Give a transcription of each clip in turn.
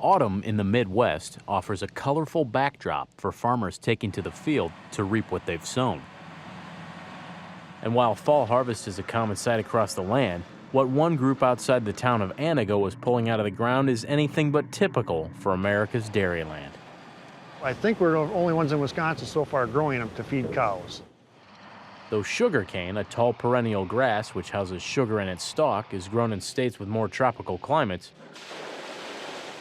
Autumn in the Midwest offers a colorful backdrop for farmers taking to the field to reap what they've sown. And while fall harvest is a common sight across the land, what one group outside the town of Antigo was pulling out of the ground is anything but typical for America's Dairyland. I think we're the only ones in Wisconsin so far growing them to feed cows. Though sugarcane, a tall perennial grass which houses sugar in its stalk, is grown in states with more tropical climates,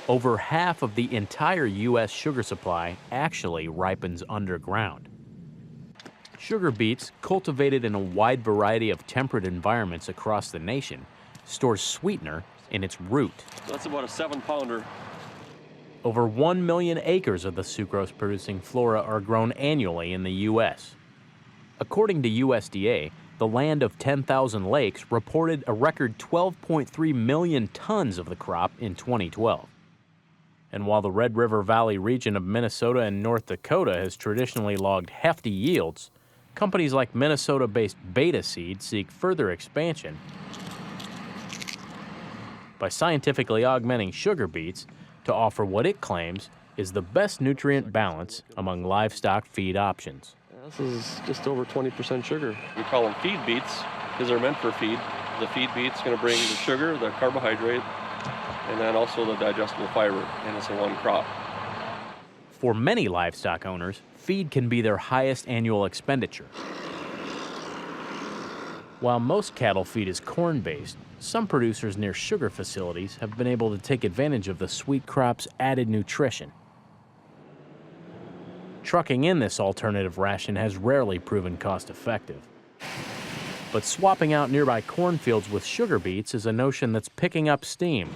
over half of the entire U.S. sugar supply actually ripens underground. Sugar beets, cultivated in a wide variety of temperate environments across the nation, stores sweetener in its root. That's about a 7-pounder. Over 1 million acres of the sucrose-producing flora are grown annually in the U.S. According to USDA, the land of 10,000 lakes reported a record 12.3 million tons of the crop in 2012. And while the Red River Valley region of Minnesota and North Dakota has traditionally logged hefty yields, companies like Minnesota-based Beta Seed seek further expansion by scientifically augmenting sugar beets to offer what it claims is the best nutrient balance among livestock feed options. This is just over 20% sugar. We call them feed beets because they're meant for feed. The feed beet's going to bring the sugar, the carbohydrate, and then also the digestible fiber, and it's in one crop. For many livestock owners, feed can be their highest annual expenditure. While most cattle feed is corn-based, some producers near sugar facilities have been able to take advantage of the sweet crop's added nutrition. Trucking in this alternative ration has rarely proven cost-effective. But swapping out nearby cornfields with sugar beets is a notion that's picking up steam.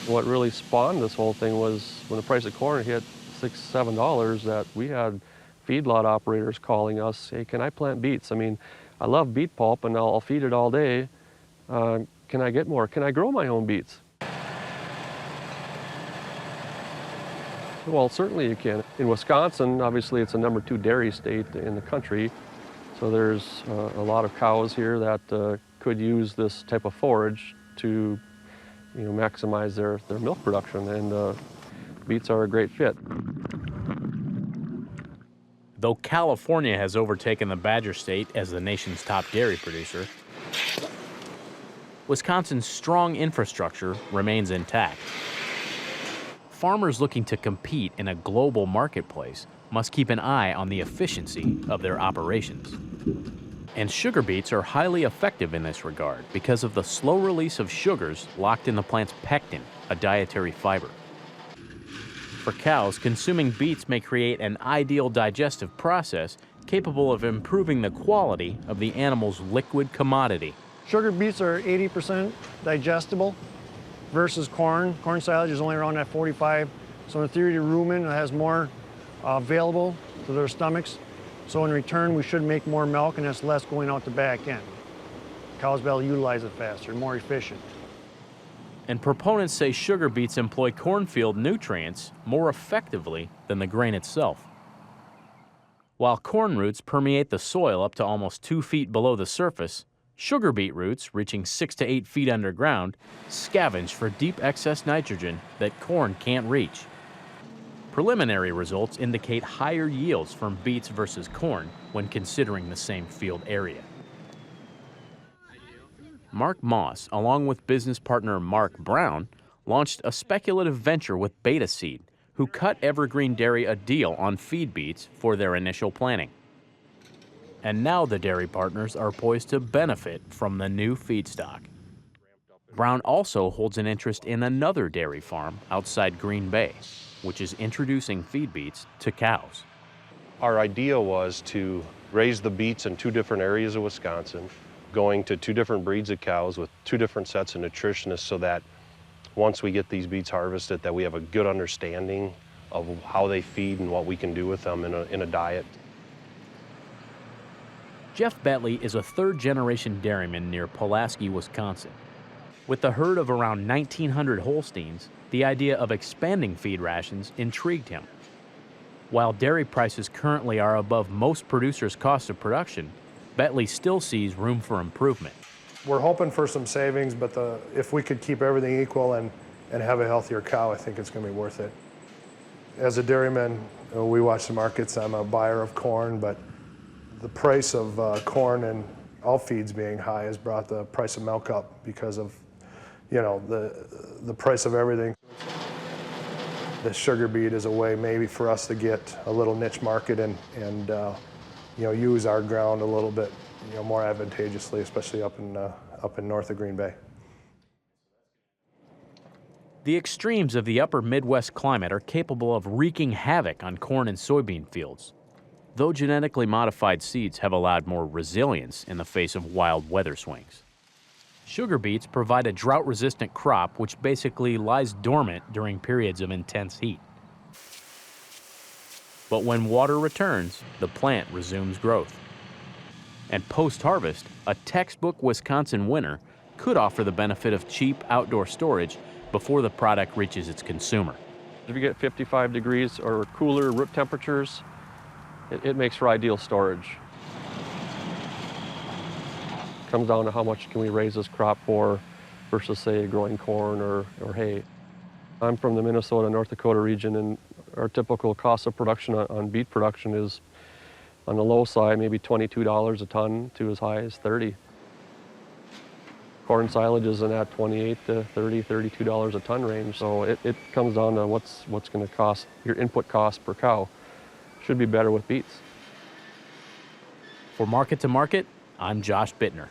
What really spawned this whole thing was when the price of corn hit $6, $7, that we had feedlot operators calling us, hey, can I plant beets? I mean, I love beet pulp and I'll feed it all day. Can I get more? Can I grow my own beets? Well, certainly you can. In Wisconsin, obviously it's a #2 dairy state in the country. So there's a lot of cows here that could use this type of forage to maximize their milk production, and beets are a great fit. Though California has overtaken the Badger State as the nation's top dairy producer, Wisconsin's strong infrastructure remains intact. Farmers looking to compete in a global marketplace must keep an eye on the efficiency of their operations. And sugar beets are highly effective in this regard because of the slow release of sugars locked in the plant's pectin, a dietary fiber. For cows, consuming beets may create an ideal digestive process capable of improving the quality of the animal's liquid commodity. Sugar beets are 80% digestible versus corn. Corn silage is only around that 45. So in theory, the rumen has more available to their stomachs. So in return, we should make more milk, and that's less going out the back end. Cows will be able to utilize it faster, more efficient. And proponents say sugar beets employ cornfield nutrients more effectively than the grain itself. While corn roots permeate the soil up to almost 2 feet below the surface, sugar beet roots, reaching 6 to 8 feet underground, scavenge for deep excess nitrogen that corn can't reach. Preliminary results indicate higher yields from beets versus corn when considering the same field area. Mark Moss, along with business partner Mark Brown, launched a speculative venture with Beta Seed, who cut Evergreen Dairy a deal on feed beets for their initial planting. And now the dairy partners are poised to benefit from the new feedstock. Brown also holds an interest in another dairy farm outside Green Bay, which is introducing feed beets to cows. Our idea was to raise the beets in 2 different areas of Wisconsin, going to 2 different breeds of cows with 2 different sets of nutritionists, so that once we get these beets harvested, that we have a good understanding of how they feed and what we can do with them in a diet. Jeff Betley is a 3rd-generation dairyman near Pulaski, Wisconsin. With a herd of around 1,900 Holsteins, the idea of expanding feed rations intrigued him. While dairy prices currently are above most producers' cost of production, Betley still sees room for improvement. We're hoping for some savings, but if we could keep everything equal and and have a healthier cow, I think it's going to be worth it. As a dairyman, we watch the markets. I'm a buyer of corn, but the price of corn and all feeds being high has brought the price of milk up because of, you know, the price of everything. The sugar beet is a way maybe for us to get a little niche market and you know, use our ground a little bit, you know, more advantageously, especially up in north of Green Bay. The extremes of the upper Midwest climate are capable of wreaking havoc on corn and soybean fields, though genetically modified seeds have allowed more resilience in the face of wild weather swings. Sugar beets provide a drought-resistant crop which basically lies dormant during periods of intense heat. But when water returns, the plant resumes growth. And post-harvest, a textbook Wisconsin winter could offer the benefit of cheap outdoor storage before the product reaches its consumer. If you get 55 degrees or cooler root temperatures, it makes for ideal storage. Comes down to how much can we raise this crop for versus, say, growing corn or hay. I'm from the Minnesota, North Dakota region, and our typical cost of production on beet production is on the low side, maybe $22 a ton to as high as $30. Corn silage is in that $28 to $30, $32 a ton range. So it comes down to what's going to cost, your input cost per cow. Should be better with beets. For Market to Market, I'm Josh Bittner.